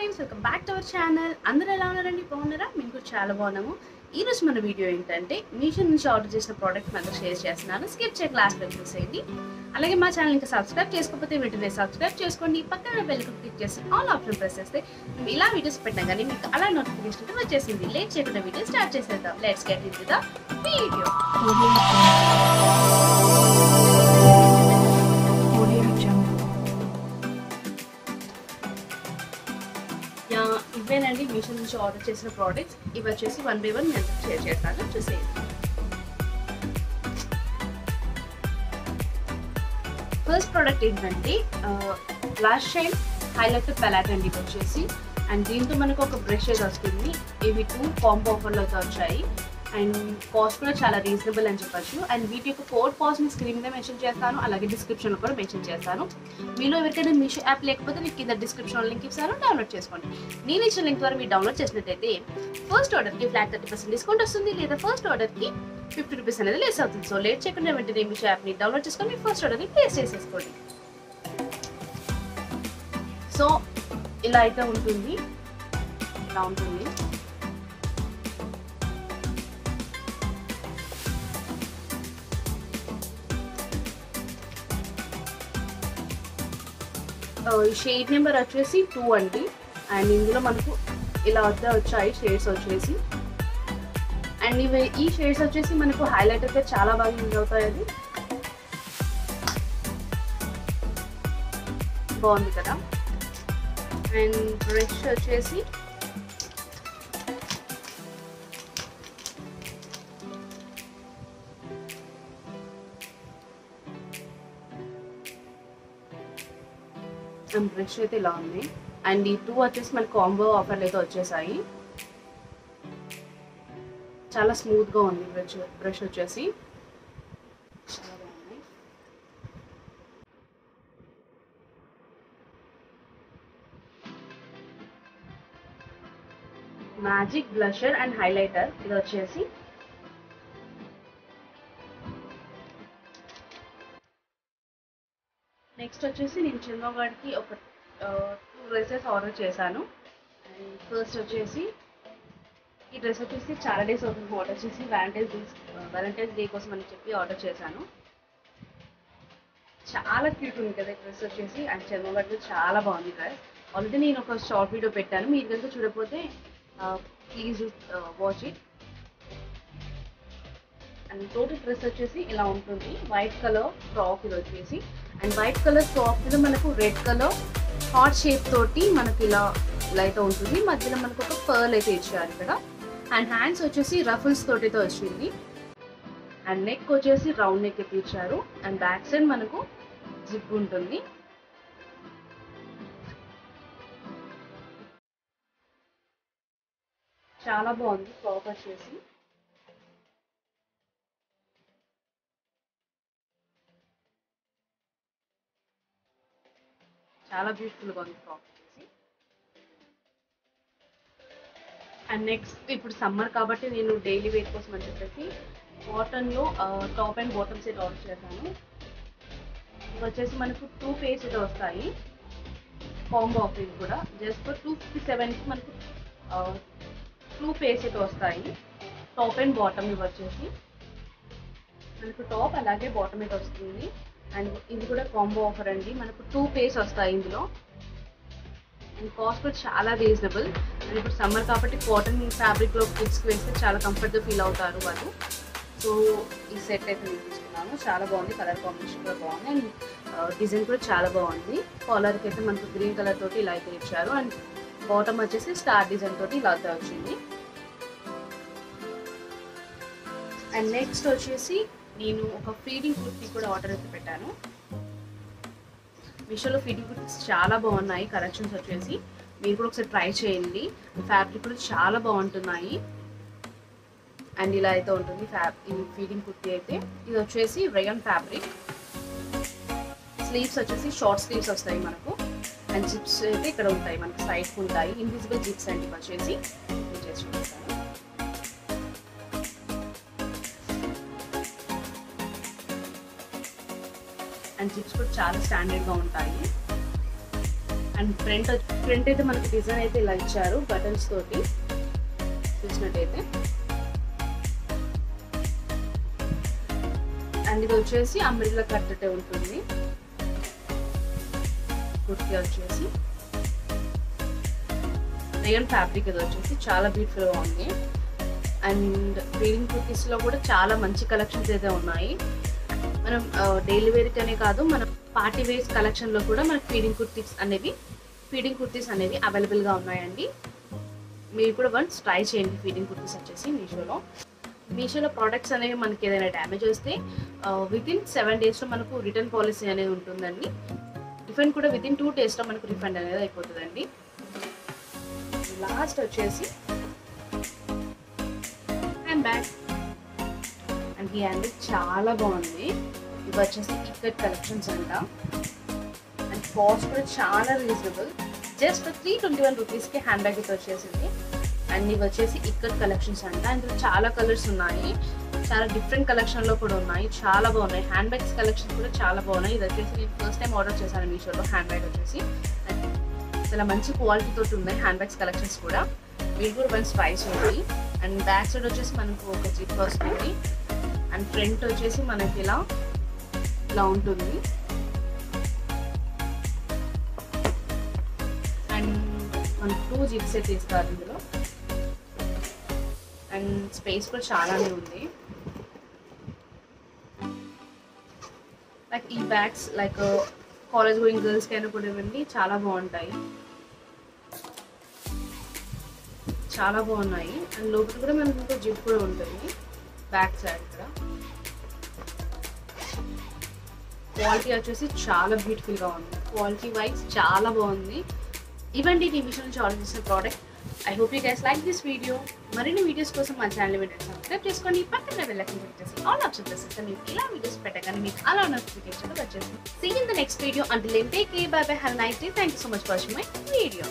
Friends, welcome back to our channel. అందరూ ఎలా ఉన్నారండి? బాగున్నారా? మేము కూడా చాలా బాగున్నాము. ఈ రోజు మన వీడియో ఏంటంటే మీషో నుంచి ఆర్డర్ చేసిన ప్రోడక్ట్ మనతో షేర్ చేస్తున్నాను. స్కిప్ చేయక లాస్ట్ వరకు చూసేయండి. అలాగే మా ఛానల్ ఇంకా సబ్స్క్రైబ్ చేసుకోకపోతే వెంటనే సబ్స్క్రైబ్ చేసుకోండి. పక్కన బెల్ క్లిక్ చేసి ఆల్ ఆప్షన్ ప్రెస్ చేస్తే మేము ఇలా వీడియోస్ పెట్టగానే మీకు అలా నోటిఫికేషన్ వచ్చేసింది. లేట్ చేయకుండా వీడియో స్టార్ట్ చేసేద్దాం. Let's get into the video. ఇవేనండి మీషో నుంచి ఆర్డర్ చేసిన ప్రోడక్ట్స్. ఇవి వచ్చేసి 1 by 1 నేను షేర్ చేస్తాను, చూసేయండి. ఫస్ట్ ప్రోడక్ట్ ఏంటంటే లాష్ షైన్ హైలైటర్ ప్యాలెట్ అండి. ఇది వచ్చేసి అండ్ దీంతో మనకు ఒక బ్రష్ అయితే వస్తుంది. ఇవి 2 కాంబో ఆఫర్లో అయితే వచ్చాయి అండ్ కాస్ట్ కూడా చాలా రీజనబుల్ అని చెప్పచ్చు. అండ్ వీటి యొక్క కోడ్ కాస్ట్ నేను స్క్రీన్ మీద మెన్షన్ చేస్తాను, అలాగే డిస్క్రిప్షన్లో కూడా మెన్షన్ చేస్తాను. మీలో ఎవరికైనా మీషో యాప్ లేకపోతే మీకు కింద డిస్క్రిప్షన్లో లింక్ ఇస్తాను, డౌన్లోడ్ చేసుకోండి. నేను ఇచ్చిన లింక్ ద్వారా మీరు డౌన్లోడ్ చేసినట్టయితే ఫస్ట్ ఆర్డర్కి ఫ్లాట్ 30% డిస్కౌంట్ వస్తుంది, లేదా ఫస్ట్ ఆర్డర్కి 50 రూపీస్ అనేది లెస్ అవుతుంది. సో లేట్ చేయకుండా వెంటనే మీషో యాప్ని డౌన్లోడ్ చేసుకొని మీ ఫస్ట్ ఆర్డర్ని ప్లేస్ చేసేసుకోండి. సో ఇలా అయితే ఉంటుంది, ఇలా ఉంటుంది. షేడ్ నెంబర్ వచ్చేసి 2 అండి. అండ్ ఇందులో మనకు ఇలా వద్ద వచ్చాయి షేడ్స్ వచ్చేసి. అండ్ ఇవి ఈ షేడ్స్ వచ్చేసి మనకు హైలైట్ అయితే చాలా బాగా యూజ్ అవుతాయి. అది బాగుంది కదా. అండ్ బ్రష్ వచ్చేసి బ్రష్ అయితే ఇలా ఉంది. అండ్ ఈ 2 వచ్చేసి మనకి కాంబో ఆఫర్లు అయితే వచ్చేసాయి. చాలా స్మూత్గా ఉంది బ్రష్ వచ్చేసి, చాలా బాగుంది. మ్యాజిక్ బ్లషర్ అండ్ హైలైటర్ ఇది వచ్చేసి నెక్స్ట్ వచ్చేసి నేను చిన్నవాడికి ఒక 2 డ్రెస్సెస్ ఆర్డర్ చేశాను. అండ్ ఫస్ట్ వచ్చేసి ఈ డ్రెస్ వచ్చేసి చాలా డేస్ అవుతుంది ఆర్డర్ చేసి, వ్యాలంటైన్స్ డే కోసం అని చెప్పి ఆర్డర్ చేశాను. చాలా క్యూట్ ఉంది కదా డ్రెస్ వచ్చేసి. అండ్ చిన్నవాడికి చాలా బాగుంది డ్రెస్. ఆల్రెడీ నేను ఒక షార్ట్ వీడియో పెట్టాను, మీరు కనుక చూడకపోతే please watch it. And total dress వచ్చేసి ఇలా ఉంటుంది. వైట్ కలర్ ఫ్రాక్ ఇది వచ్చేసి. అండ్ వైట్ కలర్ ఫ్రాక్ మీద మనకు రెడ్ కలర్ హార్ట్ షేప్ తోటి మనకి ఇలా అయితే ఉంటుంది. మధ్యలో మనకు ఒక పర్ల్ అయితే ఇచ్చారు ఇక్కడ. అండ్ హ్యాండ్స్ వచ్చేసి రఫుల్స్ తోటి అయితే వచ్చింది. అండ్ నెక్ వచ్చేసి రౌండ్ నెక్ అయితే ఇచ్చారు. అండ్ బ్యాక్ సైడ్ మనకు జిప్ ఉంటుంది. చాలా బాగుంది ఫ్రాక్ వచ్చేసి. చాలా బ్యూటిఫుల్గా ఉంది ఫ్రాక్ వచ్చేసి. అండ్ నెక్స్ట్ ఇప్పుడు సమ్మర్ కాబట్టి నేను డైలీ వేర్ కోసం అని చెప్పేసి కాటన్లో top and bottom set order చేశాను. ఇవి వచ్చేసి మనకు 2 పేర్స్ అయితే వస్తాయి. కాంబో ఆఫర్ కూడా జస్ట్ ఫర్ 257కి మనకు 2 పేర్స్ అయితే వస్తాయి. టాప్ అండ్ బాటమ్ ఇవి వచ్చేసి మనకు టాప్ అలాగే బాటమ్ అయితే వస్తుంది. అండ్ ఇది కూడా కాంబో ఆఫర్ అండి. మనకు 2 పేర్స్ వస్తాయి ఇందులో. అండ్ కాస్ట్ కూడా చాలా రీజనబుల్. అండ్ ఇప్పుడు సమ్మర్ కాబట్టి కాటన్ ఫ్యాబ్రిక్లో కిడ్స్కి వేస్తే చాలా కంఫర్ట్గా ఫీల్ అవుతారు వాళ్ళు. సో ఈ సెట్ అయితే నేను తీసుకున్నాను. చాలా బాగుంది, కలర్ కాంబినేషన్ కూడా బాగుంది. అండ్ డిజైన్ కూడా చాలా బాగుంది. కాలర్కి అయితే మనకు గ్రీన్ కలర్ తోటి ఇలా అయితే ఇచ్చారు. అండ్ బాటమ్ వచ్చేసి స్టార్ డిజైన్ తోటి ఇలా అయితే వచ్చింది. అండ్ నెక్స్ట్ వచ్చేసి నేను ఒక ఫీడింగ్ కుర్తీ కూడా ఆర్డర్ అయితే పెట్టాను. మీషోలో ఫీడింగ్ కుర్తీస్ చాలా బాగున్నాయి కలెక్షన్స్ వచ్చేసి. మీరు కూడా ఒకసారి ట్రై చేయండి. ఫ్యాబ్రిక్ కూడా చాలా బాగుంటున్నాయి. అండ్ ఇలా అయితే ఉంటుంది ఈ ఫీడింగ్ కుర్తీ అయితే. ఇది వచ్చేసి రేయాన్ ఫ్యాబ్రిక్. స్లీవ్స్ వచ్చేసి షార్ట్ స్లీవ్స్ వస్తాయి మనకు. అండ్ జిప్స్ అయితే ఇక్కడ ఉంటాయి, మనకు సైడ్స్ ఉంటాయి. ఇన్విజిబుల్ జిప్స్ అండి వచ్చేసి. నేను చేసి చూపిస్తాను. అండ్ జిప్స్ కూడా చాలా స్టాండర్డ్గా ఉంటాయి. అండ్ ఫ్రంట్ అయితే మనకి డిజైన్ అయితే ఇలా ఇచ్చారు బటన్స్ తోటి చూసినట్టయితే. అండ్ ఇది వచ్చేసి అంబ్రెల్లా కట్ అయితే ఉంటుంది. కుర్తీ వచ్చేసి రియల్ ఫ్యాబ్రిక్ ఇది వచ్చేసి చాలా బ్యూటిఫుల్గా ఉంది. అండ్ ఫీడింగ్ కుర్తీస్లో కూడా చాలా మంచి కలెక్షన్స్ అయితే ఉన్నాయి. మనం డైలీ వేర్కనే కాదు, మన పార్టీ వేర్స్ కలెక్షన్లో కూడా మనకి ఫీడింగ్ కుర్తీస్ అనేవి అవైలబుల్గా ఉన్నాయండి. మీరు కూడా వన్స్ ట్రై చేయండి ఫీడింగ్ కుర్తీస్ వచ్చేసి మీషోలో ప్రోడక్ట్స్ అనేవి మనకి ఏదైనా డ్యామేజ్ వస్తే వితిన్ 7 daysలో మనకు రిటర్న్ పాలసీ అనేది ఉంటుందండి. రిఫండ్ కూడా వితిన్ 2 daysలో మనకు రిఫండ్ అనేది అయిపోతుందండి. లాస్ట్ వచ్చేసి హ్యాండ్ బ్యాగ్. అండ్ ఈ హ్యాండ్ చాలా బాగుంది. ఇవి వచ్చేసి ఇక్కట్ కలెక్షన్స్ అంట. అండ్ కాస్ట్ కూడా చాలా రీజనబుల్, జస్ట్ 321 రూపీస్కి హ్యాండ్ బ్యాగ్ అయితే వచ్చేసింది. అండ్ ఇవి వచ్చేసి ఇక్కట్ కలెక్షన్స్ అంట. ఇందులో చాలా కలర్స్ ఉన్నాయి, చాలా డిఫరెంట్ కలెక్షన్లో కూడా ఉన్నాయి, చాలా బాగున్నాయి. హ్యాండ్ బ్యాగ్స్ కలెక్షన్స్ కూడా చాలా బాగున్నాయి. ఇది వచ్చేసి నేను ఫస్ట్ టైం ఆర్డర్ చేశాను మీషోలో హ్యాండ్ బ్యాగ్ వచ్చేసి. చాలా మంచి క్వాలిటీతో ఉన్నాయి హ్యాండ్ బ్యాగ్స్ కలెక్షన్స్ కూడా. మీరు కూడా వన్స్ ట్రై చేయండి. అండ్ బ్యాక్ సైడ్ వచ్చేసి మనకు ఒక జిప్ వస్తుంది. అండ్ ఫ్రంట్ వచ్చేసి మనకి ఇలా ఉంటుంది. అండ్ మనకు 2 జిప్స్ అయితే ఇస్తారు ఇందులో. అండ్ స్పేస్ కూడా చాలానే ఉంది. లైక్ ఈ బ్యాగ్స్ లైక్ కాలేజ్ గోయింగ్ గర్ల్స్కి అయినా కూడా ఇవ్వండి, చాలా బాగుంటాయి, చాలా బాగున్నాయి. అండ్ లోపల కూడా మనకు ఇంకో జిప్ కూడా ఉంటుంది బ్యాక్ సైడ్ కూడా. క్వాలిటీ వచ్చేసి చాలా బ్యూటిఫుల్గా ఉంది, క్వాలిటీ వైజ్ చాలా బాగుంది. ఇవండి ఈ మీషో నుంచి ఆర్డర్ చేసిన product. I hope you guys like this video. మరిన్ని వీడియోస్ కోసం మా ఛానల్ వెంటనే సబ్స్క్రైబ్ చేసుకోండి. పక్కన బెల్ ఐకాన్ క్లిక్ చేసి ఆల్ ఆప్షన్ చేస్తే మీకు ఇలా వీడియోస్ పెట్టగానే మీకు అలా నోటిఫికేషన్ వచ్చేస్తుంది. See in the next video. Until then take care, bye bye, have a nice day. Thank you so much for watching my video.